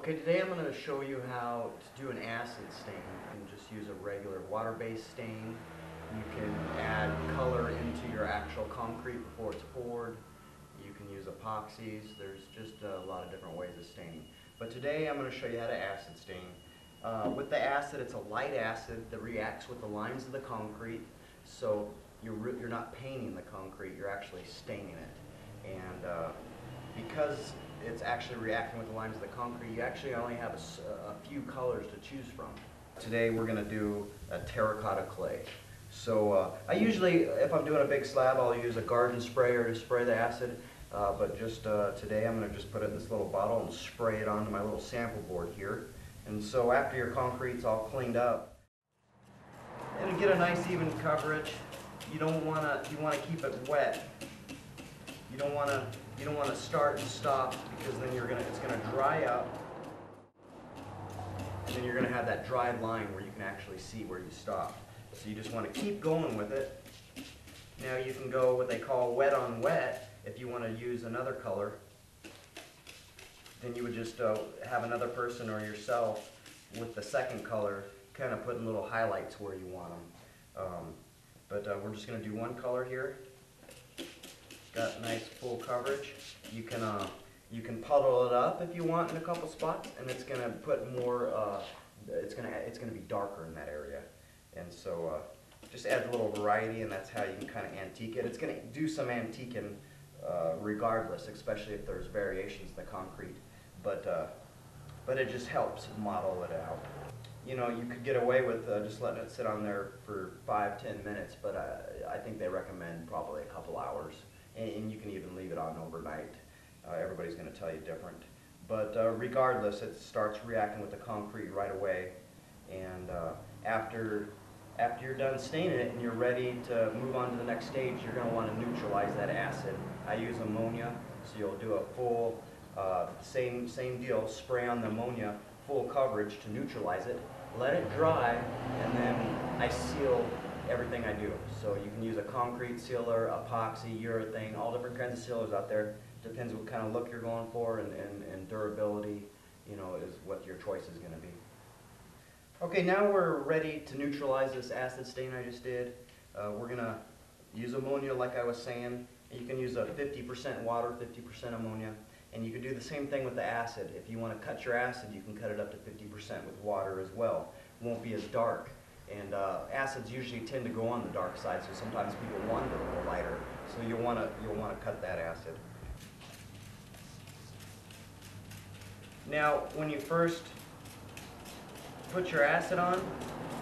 Okay, today I'm going to show you how to do an acid stain. You can just use a regular water-based stain. You can add color into your actual concrete before it's poured. You can use epoxies. There's just a lot of different ways of staining. But today I'm going to show you how to acid stain. With the acid, it's a light acid that reacts with the lines of the concrete. So you're not painting the concrete, you're actually staining it. And because it's actually reacting with the lines of the concrete, you actually only have a few colors to choose from. Today we're going to do a terracotta clay. So I usually, if I'm doing a big slab, I'll use a garden sprayer to spray the acid. But just today I'm going to just put it in this little bottle and spray it onto my little sample board here. And so after your concrete's all cleaned up, and to get a nice even coverage, you want to keep it wet. You don't want to start and stop, because then it's gonna dry up, and then you're gonna have that dried line where you can actually see where you stop. So you just want to keep going with it. Now you can go what they call wet on wet. If you want to use another color, then you would just have another person or yourself with the second color kind of putting little highlights where you want them. But we're just going to do one color here. Got nice full coverage. You can puddle it up if you want in a couple spots, and it's going to put more. It's going to be darker in that area, and so just adds a little variety, and that's how you can kind of antique it. It's going to do some antiquing regardless, especially if there's variations in the concrete. But it just helps model it out. You know, you could get away with just letting it sit on there for 5-10 minutes, but I think they recommend probably a couple hours. And you can even leave it on overnight. Everybody's going to tell you different. But regardless, it starts reacting with the concrete right away. And after you're done staining it and you're ready to move on to the next stage, you're going to want to neutralize that acid. I use ammonia, so you'll do a full, same deal, spray on the ammonia, full coverage to neutralize it, let it dry, and then I seal everything I do. So you can use a concrete sealer, epoxy, urethane, all different kinds of sealers out there. Depends what kind of look you're going for, and durability, you know, is what your choice is going to be. Okay, now we're ready to neutralize this acid stain I just did. We're going to use ammonia like I was saying. You can use a 50% water, 50% ammonia. And you can do the same thing with the acid. If you want to cut your acid, you can cut it up to 50% with water as well. It won't be as dark. And acids usually tend to go on the dark side, so sometimes people want it a little lighter. So you'll want to cut that acid. Now, when you first put your acid on,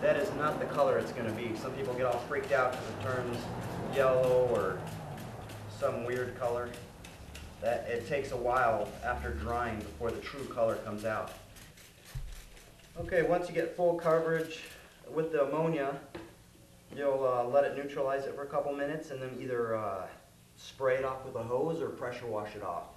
that is not the color it's going to be. Some people get all freaked out because it turns yellow or some weird color. That it takes a while after drying before the true color comes out. Okay, once you get full coverage with the ammonia, you'll let it neutralize it for a couple minutes, and then either spray it off with a hose or pressure wash it off.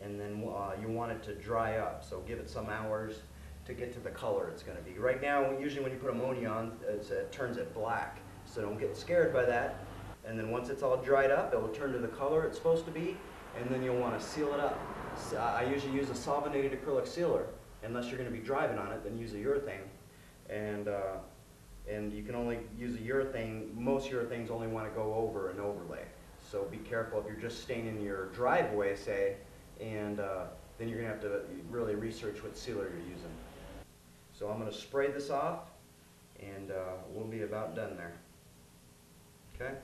And then you want it to dry up, so give it some hours to get to the color it's going to be. Right now, usually when you put ammonia on, it turns it black, so don't get scared by that. And then once it's all dried up, it will turn to the color it's supposed to be, and then you'll want to seal it up. So I usually use a solventated acrylic sealer. Unless you're going to be driving on it, then use a urethane. And you can only use a urethane. Most urethanes only want to go over an overlay. So be careful if you're just staining your driveway, say, and then you're going to have to really research what sealer you're using. So I'm going to spray this off, and we'll be about done there. Okay?